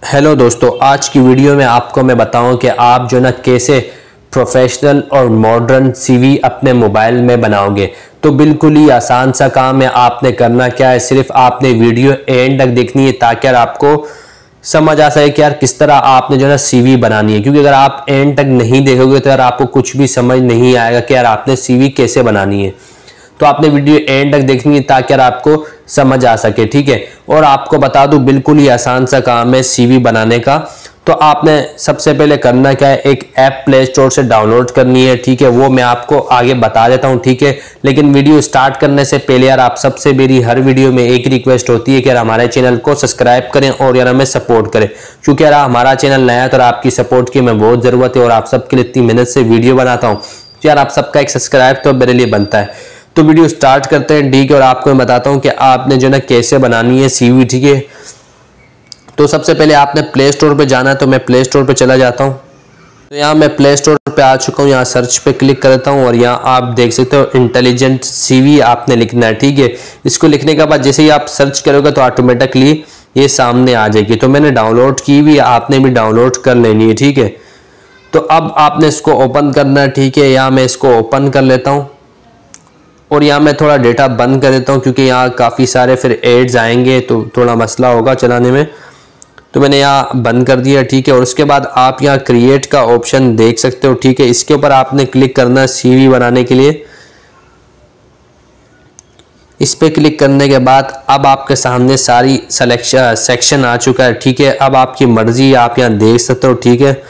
Hello दोस्तों, आज की वीडियो में आपको मैं बताऊं कि आप जो ना कैसे प्रोफेशनल और मॉडर्न सीवी अपने मोबाइल में बनाओगे। तो बिल्कुल ही आसान सा काम है। आपने करना क्या है, सिर्फ आपने वीडियो एंड तक देखनी है ताकि यार आपको समझ आ सके कि यार किस तरह आपने जो ना सीवी बनानी है। क्योंकि अगर आप एंड तक नहीं देखोगे तो यार आपको कुछ भी समझ नहीं आएगा कि यार आपने सीवी कैसे बनानी है। तो आपने वीडियो एंड तक देखनी है ताकि यार आपको समझ आ सके, ठीक है। और आपको बता दूं, बिल्कुल ही आसान सा काम है सीवी बनाने का। तो आपने सबसे पहले करना क्या है, एक ऐप प्ले स्टोर से डाउनलोड करनी है, ठीक है। वो मैं आपको आगे बता देता हूं, ठीक है। लेकिन वीडियो स्टार्ट करने से पहले यार आप सबसे मेरी हर वीडियो में एक रिक्वेस्ट होती है कि यार हमारे चैनल को सब्सक्राइब करें और यार हमें सपोर्ट करें। क्योंकि यार हमारा चैनल नया है तो आपकी सपोर्ट की हमें बहुत जरूरत है और आप सबके लिए इतनी मेहनत से वीडियो बनाता हूँ। तो यार आप सबका एक सब्सक्राइब तो मेरे लिए बनता है। तो वीडियो स्टार्ट करते हैं, ठीक है। और आपको मैं बताता हूं कि आपने जो ना कैसे बनानी है सीवी, ठीक है। तो सबसे पहले आपने प्ले स्टोर पे जाना है, तो मैं प्ले स्टोर पे चला जाता हूं। तो यहाँ मैं प्ले स्टोर पे आ चुका हूँ। यहाँ सर्च पे क्लिक करता हूँ और यहाँ आप देख सकते हो इंटेलिजेंट सीवी आपने लिखना है, ठीक है। इसको लिखने के बाद जैसे ही आप सर्च करोगे तो ऑटोमेटिकली ये सामने आ जाएगी। तो मैंने डाउनलोड की हुई, आपने भी डाउनलोड कर लेनी है, ठीक है। तो अब आपने इसको ओपन करना है, ठीक है। यहाँ मैं इसको ओपन कर लेता हूँ और यहाँ मैं थोड़ा डेटा बंद कर देता हूँ क्योंकि यहाँ काफ़ी सारे फिर एड्स आएंगे तो थोड़ा मसला होगा चलाने में। तो मैंने यहाँ बंद कर दिया, ठीक है। और उसके बाद आप यहाँ क्रिएट का ऑप्शन देख सकते हो, ठीक है। इसके ऊपर आपने क्लिक करना है सीवी बनाने के लिए। इस पे क्लिक करने के बाद अब आपके सामने सारी सेक्शन आ चुका है, ठीक है। अब आपकी मर्जी, आप यहाँ देख सकते हो, ठीक है।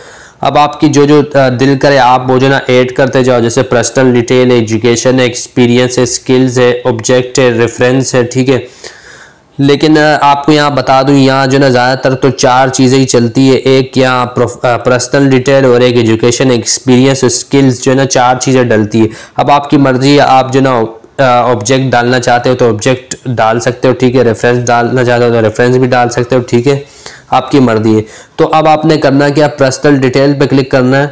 अब आपकी जो जो दिल करे आप वो जो ना ऐड करते जाओ। जैसे पर्सनल डिटेल है, एजुकेशन है, एक्सपीरियंस है, स्किल्स है, ऑब्जेक्ट है, रेफरेंस है, ठीक है। लेकिन आपको यहाँ बता दूँ, यहाँ जो ना ज़्यादातर तो चार चीज़ें ही चलती है। एक यहाँ पर्सनल डिटेल और एक एजुकेशन, एक्सपीरियंस, स्किल्स, जो है ना चार चीज़ें डलती है। अब आपकी मर्जी है, आप जो ना ऑब्जेक्ट डालना चाहते हो तो ऑब्जेक्ट डाल सकते हो, ठीक है। रेफरेंस डालना चाहते हो तो रेफरेंस भी डाल सकते हो, ठीक है। आपकी मर्जी है। तो अब आपने करना क्या, पर्सनल डिटेल पे क्लिक करना है।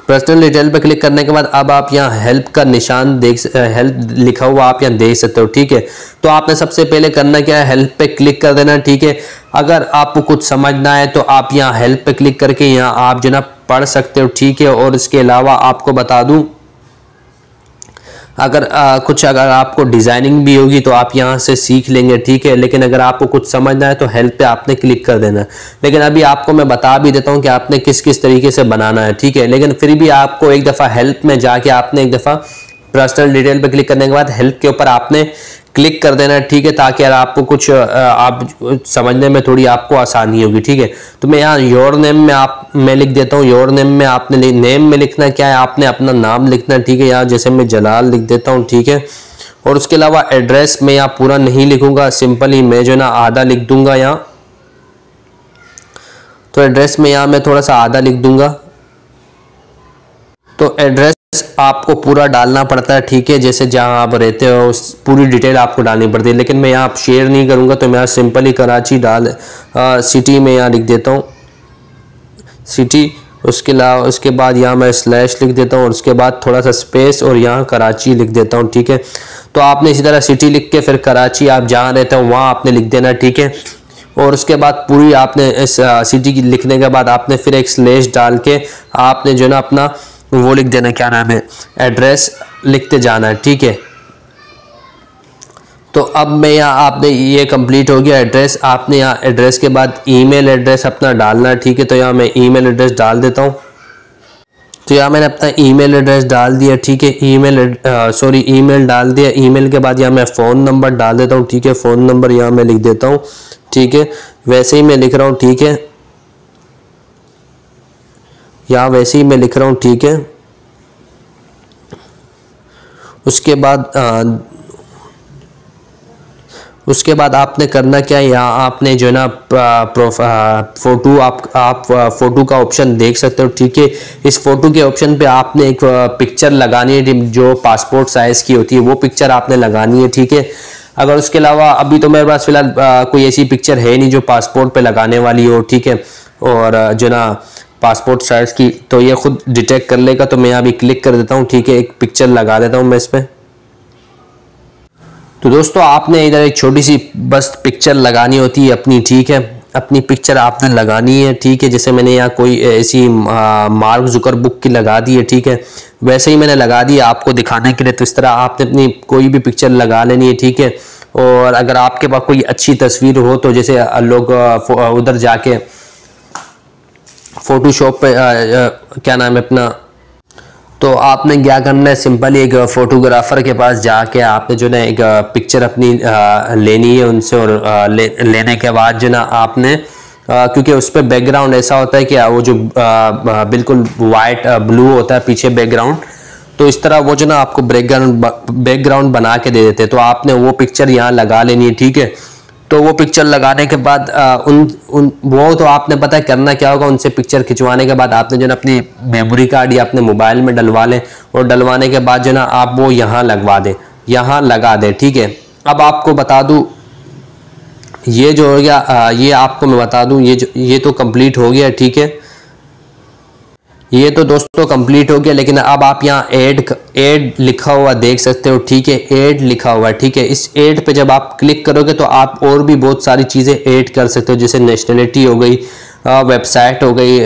पर्सनल डिटेल पे क्लिक करने के बाद अब आप यहाँ हेल्प का निशान हेल्प लिखा हुआ आप यहाँ देख सकते हो, ठीक है। तो आपने सबसे पहले करना क्या है, हेल्प पे क्लिक कर देना, ठीक है। अगर आपको कुछ समझना है तो आप यहाँ हेल्प पे क्लिक करके यहाँ आप जो ना पढ़ सकते हो, ठीक है। और इसके अलावा आपको बता दूं, अगर आपको डिज़ाइनिंग भी होगी तो आप यहाँ से सीख लेंगे, ठीक है। लेकिन अगर आपको कुछ समझना है तो हेल्प पे आपने क्लिक कर देना है। लेकिन अभी आपको मैं बता भी देता हूँ कि आपने किस किस तरीके से बनाना है, ठीक है। लेकिन फिर भी आपको एक दफ़ा हेल्प में जाके आपने एक दफ़ा पर्सनल डिटेल पे क्लिक करने के बाद हेल्प के ऊपर आपने क्लिक कर देना है, ठीक है। ताकि यार आपको कुछ आप समझने में थोड़ी आपको आसानी होगी, ठीक है। तो मैं यहाँ योर नेम में मैं लिख देता हूँ। योर नेम में आपने नेम में लिखना क्या है, आपने अपना नाम लिखना है, ठीक है। यहाँ जैसे मैं जलाल लिख देता हूँ, ठीक है। और उसके अलावा एड्रेस में यहाँ पूरा नहीं लिखूंगा, सिंपल ही मैं जो ना आधा लिख दूंगा यहाँ। तो एड्रेस में यहाँ मैं थोड़ा सा आधा लिख दूंगा। तो एड्रेस आपको पूरा डालना पड़ता है, ठीक है। जैसे जहां आप रहते हो उस पूरी डिटेल आपको डालनी पड़ती है। लेकिन मैं यहाँ शेयर नहीं करूंगा तो मैं यहाँ सिंपल ही कराची सिटी में यहाँ लिख देता हूँ, सिटी। उसके अलावा उसके बाद यहाँ मैं स्लैश लिख देता हूँ और उसके बाद थोड़ा सा स्पेस और यहाँ कराची लिख देता हूँ, ठीक है। तो आपने इसी तरह सिटी लिख के फिर कराची आप जहाँ रहते हो वहाँ आपने लिख देना, ठीक है। और उसके बाद पूरी आपने इस सिटी की लिखने के बाद आपने फिर एक स्लैश डाल के आपने जो ना अपना वो लिख देना, क्या नाम है, एड्रेस लिखते जाना है, ठीक है। तो अब मैं यहाँ आपने ये कंप्लीट हो गया एड्रेस। आपने यहाँ एड्रेस के बाद ईमेल एड्रेस अपना डालना है, ठीक है। तो यहाँ मैं ईमेल एड्रेस डाल देता हूँ। तो यहाँ मैंने अपना ईमेल एड्रेस डाल दिया, ठीक है। ईमेल डाल दिया। ईमेल के बाद यहाँ मैं फ़ोन नंबर डाल देता हूँ, ठीक है। फ़ोन नंबर यहाँ मैं लिख देता हूँ, ठीक है। वैसे ही मैं लिख रहा हूँ, ठीक है। यहाँ वैसे ही मैं लिख रहा हूँ, ठीक है। उसके बाद आपने करना क्या है, यहाँ आपने जो है ना फोटो आप फोटो का ऑप्शन देख सकते हो, ठीक है। इस फोटो के ऑप्शन पे आपने एक पिक्चर लगानी है जो पासपोर्ट साइज़ की होती है, वो पिक्चर आपने लगानी है, ठीक है। अगर उसके अलावा अभी तो मेरे पास फिलहाल कोई ऐसी पिक्चर है नहीं जो पासपोर्ट पे लगाने वाली हो, ठीक है। और जो ना पासपोर्ट साइज़ की तो ये खुद डिटेक्ट कर लेगा। तो मैं अभी क्लिक कर देता हूँ, ठीक है। एक पिक्चर लगा देता हूँ मैं इस पर। तो दोस्तों आपने इधर एक छोटी सी बस पिक्चर लगानी होती है अपनी, ठीक है। अपनी पिक्चर आपने लगानी है, ठीक है। जैसे मैंने यहाँ कोई ऐसी मार्क जुकरबर्ग की लगा दी है, ठीक है, वैसे ही मैंने लगा दी आपको दिखाने के लिए। तो इस तरह आपने अपनी कोई भी पिक्चर लगा लेनी है, ठीक है। और अगर आपके पास कोई अच्छी तस्वीर हो तो जैसे लोग उधर जाके फोटोशॉप पे क्या नाम है अपना, तो आपने क्या करना है, सिंपली एक फोटोग्राफर के पास जाके आपने जो ना एक पिक्चर अपनी लेनी है उनसे। और लेने के बाद जो ना आपने क्योंकि उस पर बैकग्राउंड ऐसा होता है कि वो जो बिल्कुल वाइट ब्लू होता है पीछे बैकग्राउंड, तो इस तरह वो जो ना आपको बैकग्राउंड बना के दे देते हैं। तो आपने वो पिक्चर यहाँ लगा लेनी है, ठीक है। तो वो पिक्चर लगाने के बाद वो तो आपने पता है करना क्या होगा, उनसे पिक्चर खिंचवाने के बाद आपने जो ना अपनी मेमोरी कार्ड या अपने मोबाइल में डलवा लें। और डलवाने के बाद जो ना आप वो यहाँ लगवा दें, यहाँ लगा दें, ठीक है। अब आपको बता दूं, ये जो हो गया, ये आपको मैं बता दूं, ये तो कंप्लीट हो गया, ठीक है। ये तो दोस्तों कंप्लीट हो गया। लेकिन अब आप यहाँ ऐड लिखा हुआ देख सकते हो, ठीक है, ऐड लिखा हुआ है, ठीक है। इस ऐड पे जब आप क्लिक करोगे तो आप और भी बहुत सारी चीज़ें ऐड कर सकते हो, जैसे नेशनलिटी हो गई, वेबसाइट हो गई,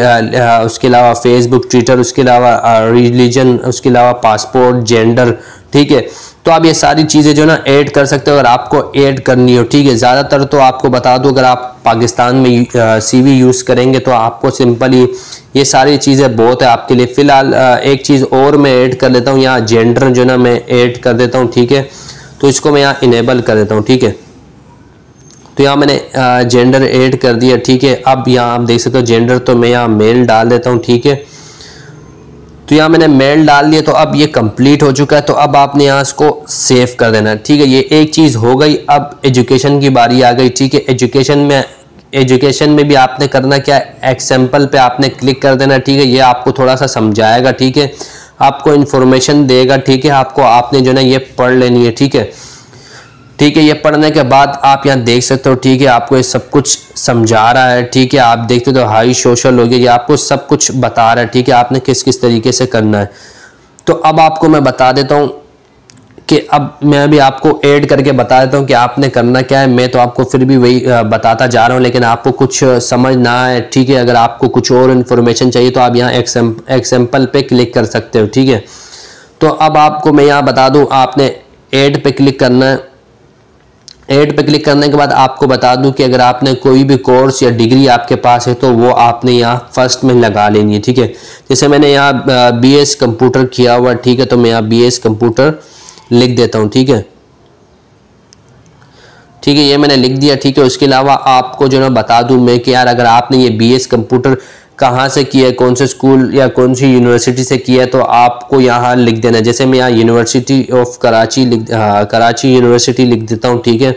उसके अलावा फेसबुक, ट्विटर, उसके अलावा रिलीजन, उसके अलावा पासपोर्ट, जेंडर, ठीक है। तो आप ये सारी चीज़ें जो ना ऐड कर सकते हो अगर आपको ऐड करनी हो, ठीक है। ज़्यादातर तो आपको बता दूं, अगर आप पाकिस्तान में CV यूज़ करेंगे तो आपको सिंपली ये सारी चीज़ें बहुत है आपके लिए। फ़िलहाल एक चीज़ और मैं ऐड कर देता हूँ, यहाँ जेंडर जो ना मैं ऐड कर देता हूँ, ठीक है। तो इसको मैं यहाँ इनेबल कर देता हूँ, ठीक है। तो यहाँ मैंने जेंडर ऐड कर दिया, ठीक है। अब यहाँ आप देख सकते हो जेंडर, तो मैं यहाँ मेल डाल देता हूँ, ठीक है। तो यहाँ मैंने मेल डाल दिया, तो अब ये कंप्लीट हो चुका है। तो अब आपने यहाँ इसको सेव कर देना है, ठीक है। ये एक चीज़ हो गई। अब एजुकेशन की बारी आ गई, ठीक है। एजुकेशन में भी आपने करना क्या है, एग्जाम्पल पे आपने क्लिक कर देना, ठीक है। ये आपको थोड़ा सा समझाएगा, ठीक है, आपको इन्फॉर्मेशन देगा, ठीक है। आपने जो ना ये पढ़ लेनी है, ठीक है, ठीक है। ये पढ़ने के बाद आप यहाँ देख सकते हो, ठीक है, आपको ये सब कुछ समझा रहा है, ठीक है। आप देखते हो हाई सोशल हो गया, ये आपको सब कुछ बता रहा है, ठीक है, आपने किस किस तरीके से करना है। तो अब आपको मैं बता देता हूँ कि अब मैं भी आपको ऐड करके बता देता हूँ कि आपने करना क्या है। मैं तो आपको फिर भी वही बताता जा रहा हूँ, लेकिन आपको कुछ समझ ना आए, ठीक है, अगर आपको कुछ और इन्फॉर्मेशन चाहिए तो आप यहाँ एग्जाम्पल पे क्लिक कर सकते हो, ठीक है। तो अब आपको मैं यहाँ बता दूँ, आपने ऐड पे क्लिक करना है। ऐड पे क्लिक करने के बाद आपको बता दूं कि अगर आपने कोई भी कोर्स या डिग्री आपके पास है तो वो आपने यहाँ फर्स्ट में लगा लेनी है, ठीक है। जैसे मैंने यहाँ BS कंप्यूटर किया हुआ, ठीक है, तो मैं यहाँ BS कंप्यूटर लिख देता हूँ, ठीक है, ठीक है। ये मैंने लिख दिया, ठीक है। उसके अलावा आपको जो ना बता दूं मैं कि यार अगर आपने ये BS कंप्यूटर कहाँ से किया है, कौन से स्कूल या कौन सी यूनिवर्सिटी से किया है, तो आपको यहाँ लिख देना है। जैसे मैं यहाँ university of Karachi Karachi university लिख देता हूँ, ठीक है।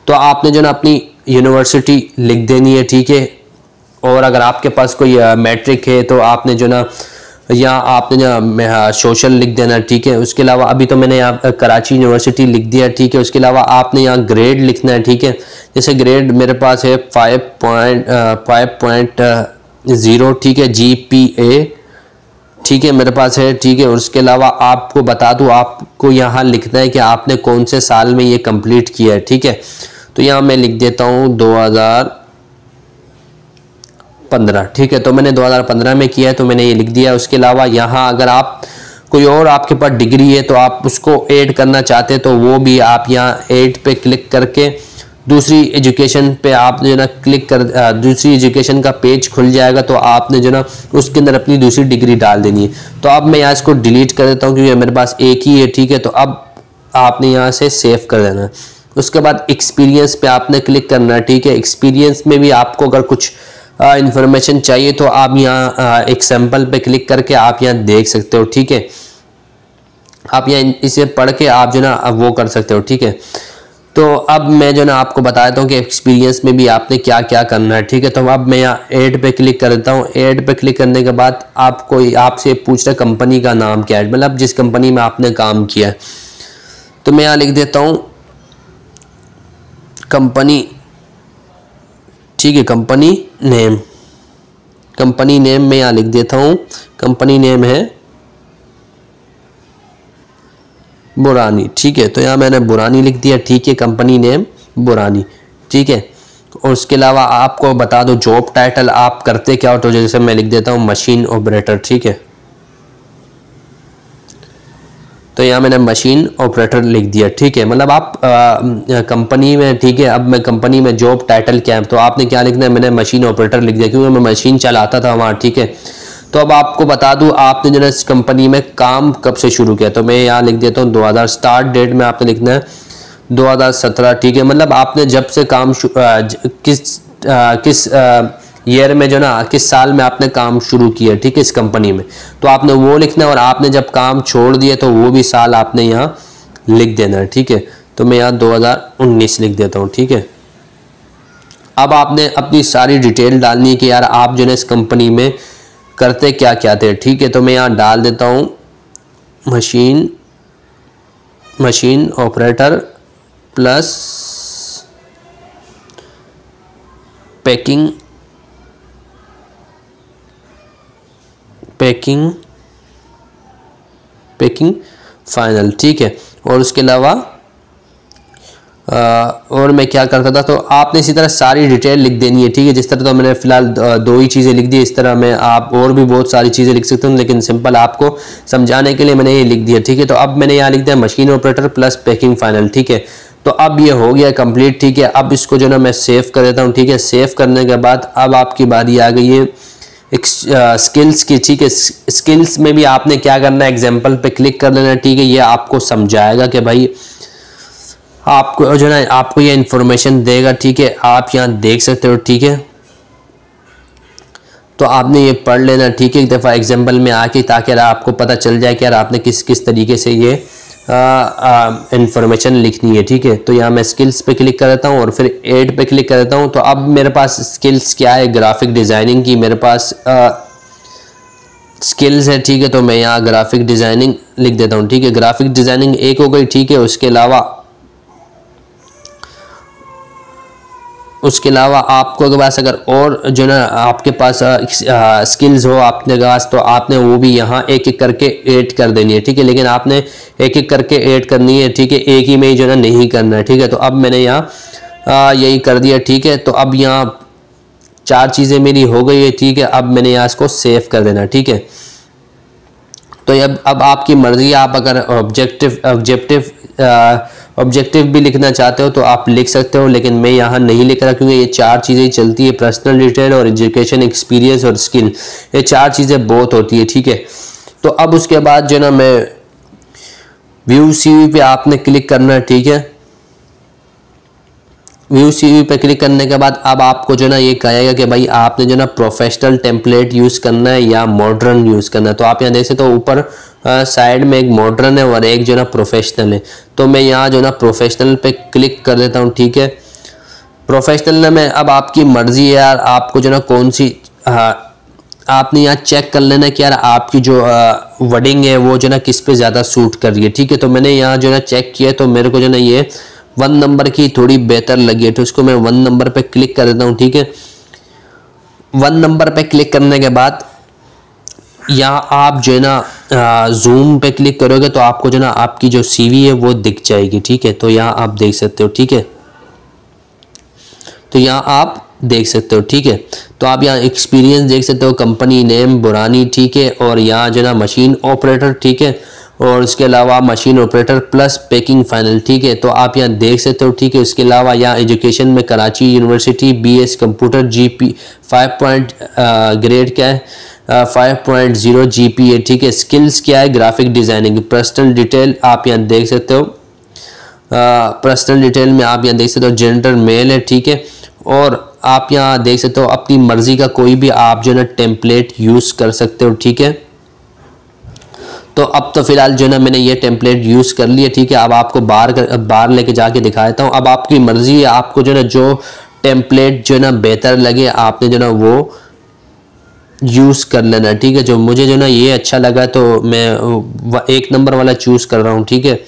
तो आपने जो ना अपनी यूनिवर्सिटी लिख देनी है, ठीक है। और अगर आपके पास कोई मैट्रिक है तो आपने जो ना यहाँ आपने जो सोशल लिख देना, ठीक है। उसके अलावा अभी तो मैंने यहाँ कराची यूनिवर्सिटी लिख दिया, ठीक है। उसके अलावा आपने यहाँ ग्रेड लिखना है, ठीक है। जैसे ग्रेड मेरे पास है 5.0, ठीक है, GPA, ठीक है, मेरे पास है, ठीक है। और उसके अलावा आपको बता दूँ, आपको यहाँ लिखना है कि आपने कौन से साल में ये कंप्लीट किया है, ठीक है। तो यहाँ मैं लिख देता हूँ 2015, ठीक है। तो मैंने 2015 में किया है, तो मैंने ये लिख दिया। उसके अलावा यहाँ अगर आप कोई और आपके पास डिग्री है तो आप उसको ऐड करना चाहते हैं तो वो भी आप यहाँ ऐड पे क्लिक करके दूसरी एजुकेशन पे आप जो ना क्लिक कर दूसरी एजुकेशन का पेज खुल जाएगा। तो आपने जो ना उसके अंदर अपनी दूसरी डिग्री डाल देनी है। तो अब मैं यहाँ इसको डिलीट कर देता हूँ क्योंकि मेरे पास एक ही है, ठीक है। तो अब आपने यहाँ से सेव कर देना है। उसके बाद एक्सपीरियंस पे आपने क्लिक करना है, ठीक है। एक्सपीरियंस में भी आपको अगर कुछ इंफॉर्मेशन चाहिए तो आप यहाँ एग्जाम्पल पे क्लिक करके आप यहाँ देख सकते हो, ठीक है। आप यहाँ इसे पढ़ के आप जो ना वो कर सकते हो, ठीक है। तो अब मैं जो ना आपको बता देता हूँ कि एक्सपीरियंस में भी आपने क्या क्या करना है, ठीक है। तो अब मैं यहाँ ऐड पे क्लिक कर देता हूँ। ऐड पे क्लिक करने के बाद आपसे पूछ रहा कंपनी का नाम क्या है, मतलब जिस कंपनी में आपने काम किया है। तो मैं यहाँ लिख देता हूँ कंपनी, ठीक है, कंपनी नेम मैं यहाँ लिख देता हूँ। कंपनी नेम है बुरानी, ठीक है। तो यहाँ मैंने बुरानी लिख दिया, ठीक है, कंपनी नेम बुरानी, ठीक है। और उसके अलावा आपको बता दो जॉब टाइटल आप करते क्या हो, तो जैसे मैं लिख देता हूँ मशीन ऑपरेटर, ठीक है। तो यहाँ मैंने मशीन ऑपरेटर लिख दिया, ठीक है। मतलब आप कंपनी में, ठीक है, अब मैं कंपनी में जॉब टाइटल क्या है, तो आपने क्या लिखना है, मैंने मशीन ऑपरेटर लिख दिया क्योंकि मैं मशीन चलाता था वहाँ, ठीक है। तो अब आपको बता दूँ आपने जो है इस कंपनी में काम कब से शुरू किया, तो मैं यहाँ लिख देता हूँ 2000। स्टार्ट डेट में आपने लिखना है 2017, ठीक है। मतलब आपने जब से काम किस ईयर में जो ना, किस साल में आपने काम शुरू किया, ठीक है, इस कंपनी में, तो आपने वो लिखना है। और आपने जब काम छोड़ दिया तो वो भी साल आपने यहाँ लिख देना है, ठीक है। तो मैं यहाँ 2019 लिख देता हूँ, ठीक है। अब आपने अपनी सारी डिटेल डालनी है कि यार आप जो है इस कंपनी में करते क्या क्या थे, ठीक है। तो मैं यहाँ डाल देता हूँ machine operator plus packing final, ठीक है। और उसके अलावा और मैं क्या करता था, तो आपने इसी तरह सारी डिटेल लिख देनी है, ठीक है। जिस तरह तो मैंने फिलहाल 2 ही चीज़ें लिख दी, इस तरह मैं आप और भी बहुत सारी चीज़ें लिख सकते हूँ, लेकिन सिंपल आपको समझाने के लिए मैंने ये लिख दिया, ठीक है। तो अब मैंने यहाँ लिख दिया machine operator plus packing final, ठीक है। तो अब ये हो गया कंप्लीट, ठीक है। अब इसको जो ना मैं सेव कर देता हूँ, ठीक है। सेव करने के बाद अब आपकी बारी आ गई है एक स्किल्स की, ठीक है। स्किल्स में भी आपने क्या करना है, एग्जाम्पल पे क्लिक कर लेना, ठीक है। ये आपको समझाएगा कि भाई आपको जो है आपको ये इन्फॉर्मेशन देगा, ठीक है। आप यहाँ देख सकते हो, ठीक है। तो आपने ये पढ़ लेना, ठीक है, एक दफ़ा एग्जाम्पल में आके, ताकि आपको पता चल जाए कि यार आपने किस किस तरीके से ये इंफॉर्मेशन लिखनी है, ठीक है। तो यहाँ मैं स्किल्स पे क्लिक कर देता हूँ और फिर ऐड पे क्लिक कर देता हूँ। तो अब मेरे पास स्किल्स क्या है, ग्राफिक डिज़ाइनिंग की मेरे पास स्किल्स है, ठीक है। तो मैं यहाँ ग्राफिक डिज़ाइनिंग लिख देता हूँ, ठीक है। ग्राफिक डिज़ाइनिंग एक हो गई, ठीक है। उसके अलावा आपको के पास अगर और जो ना आपके पास स्किल्स हो आपके पास, तो आपने वो भी यहाँ एक एक करके ऐड कर देनी है, ठीक है। लेकिन आपने एक एक करके ऐड करनी है, ठीक है, एक ही में ही जो ना नहीं करना है, ठीक है। तो अब मैंने यहाँ यही कर दिया, ठीक है। तो अब यहाँ 4 चीज़ें मेरी हो गई है, ठीक है। अब मैंने यहाँ इसको सेव कर देना, ठीक है। तो अब आपकी मर्जी, आप अगर ऑब्जेक्टिव भी लिखना चाहते हो तो आप लिख सकते हो, लेकिन मैं यहाँ नहीं लिख रहा क्योंकि ये 4 चीज़ें ही चलती है, पर्सनल डिटेल और एजुकेशन, एक्सपीरियंस और स्किल, ये 4 चीज़ें बहुत होती है, ठीक है। तो अब उसके बाद जो ना मैं व्यू सीवी पे आपने क्लिक करना है, ठीक है। व्यू सीवी पे क्लिक करने के बाद अब आपको जो ना ये कहेगा कि भाई आपने जो ना प्रोफेशनल टेम्पलेट यूज़ करना है या मॉडर्न यूज़ करना है। तो आप यहाँ देख सकते हो ऊपर साइड में एक मॉडर्न है और एक जो ना प्रोफेशनल है। तो मैं यहाँ जो ना प्रोफेशनल पे क्लिक कर देता हूँ, ठीक है। प्रोफेशनल में अब आपकी मर्जी है यार, आपको जो ना कौन सी आपने यहाँ चेक कर लेना कि यार आपकी जो वर्डिंग है वो जो ना किस पे ज़्यादा सूट कर रही है, ठीक है। तो मैंने यहाँ जो ना चेक किया, तो मेरे को जो ना ये 1 नंबर की थोड़ी बेहतर लगी है, तो इसको मैं 1 नंबर पे क्लिक कर देता हूँ, ठीक है। 1 नंबर पे क्लिक करने के बाद यहाँ आप जो है ना जूम पे क्लिक करोगे तो आपको जो ना आपकी जो सीवी है वो दिख जाएगी, ठीक है। तो यहाँ आप देख सकते हो, ठीक है। तो यहाँ आप देख सकते हो, ठीक है। तो आप यहाँ एक्सपीरियंस देख सकते हो, कंपनी नेम बुरानी, ठीक है। और यहाँ जो ना मशीन ऑपरेटर, ठीक है। और उसके अलावा machine operator plus packing final, ठीक है। तो आप यहाँ देख सकते हो, ठीक है। उसके अलावा यहाँ एजुकेशन में Karachi university BS computer GP 5 grade क्या है 5.0 GPA, ठीक है। स्किल्स क्या है, ग्राफिक डिज़ाइनिंग। पर्सनल डिटेल आप यहाँ देख सकते हो, पर्सनल डिटेल में आप यहाँ देख सकते हो जेंडर मेल है, ठीक है। और आप यहाँ देख सकते हो अपनी मर्जी का कोई भी आप जो ना टेम्पलेट यूज़ कर सकते हो, ठीक है। तो अब तो फिलहाल जो ना मैंने ये टेम्पलेट यूज़ कर लिया, ठीक है। अब आपको बाहर लेके जाके दिखा देता हूँ। अब आपकी मर्जी है, आपको जो ना जो टेम्पलेट जो ना बेहतर लगे आपने जो ना वो यूज़ कर लेना, ठीक है। जो मुझे जो ना ये अच्छा लगा तो मैं 1 नंबर वाला चूज़ कर रहा हूँ, ठीक है।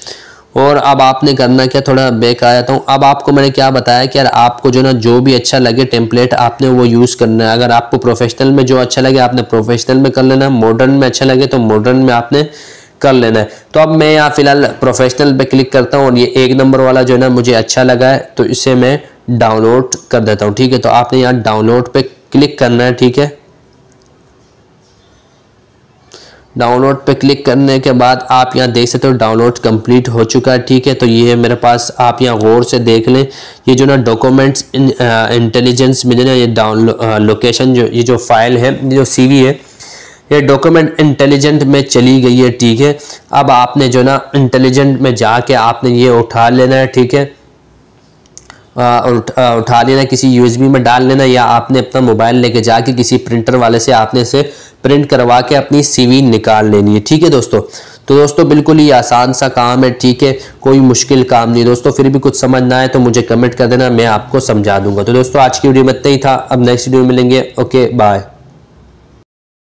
और अब आपने करना क्या, थोड़ा बैक आ जाता हूँ। अब आपको मैंने क्या बताया कि यार आपको जो ना जो भी अच्छा लगे टेम्पलेट आपने वो यूज़ करना है। अगर आपको प्रोफेशनल में जो अच्छा लगे आपने प्रोफेशनल में कर लेना है, मॉडर्न में अच्छा लगे तो मॉडर्न में आपने कर लेना है। तो अब मैं यहाँ फिलहाल प्रोफेशनल पे क्लिक करता हूँ और ये 1 नंबर वाला जो है ना मुझे अच्छा लगा है तो इसे मैं डाउनलोड कर देता हूँ। ठीक है, तो आपने यहाँ डाउनलोड पे क्लिक करना है। ठीक है, डाउनलोड पे क्लिक करने के बाद आप यहाँ देख सकते हो डाउनलोड कंप्लीट हो चुका है। ठीक है, तो ये है मेरे पास, आप यहाँ गौर से देख लें। ये जो ना डॉक्यूमेंट्स इंटेलिजेंस में जो ना ये लोकेशन जो ये जो फाइल है, ये जो CV है, ये डॉक्यूमेंट इंटेलिजेंट में चली गई है। ठीक है, अब आपने जो ना इंटेलिजेंट में जाके आपने ये उठा लेना है। ठीक है, उठा लेना, किसी USB में डाल लेना, या आपने अपना मोबाइल लेके जाके किसी प्रिंटर वाले से आपने इसे प्रिंट करवा के अपनी CV निकाल लेनी है। ठीक है दोस्तों, तो दोस्तों बिल्कुल ही आसान सा काम है। ठीक है, कोई मुश्किल काम नहीं दोस्तों। फिर भी कुछ समझ ना आए तो मुझे कमेंट कर देना, मैं आपको समझा दूंगा। तो दोस्तों आज की वीडियो में इतना ही था, अब नेक्स्ट वीडियो में मिलेंगे। Okay bye.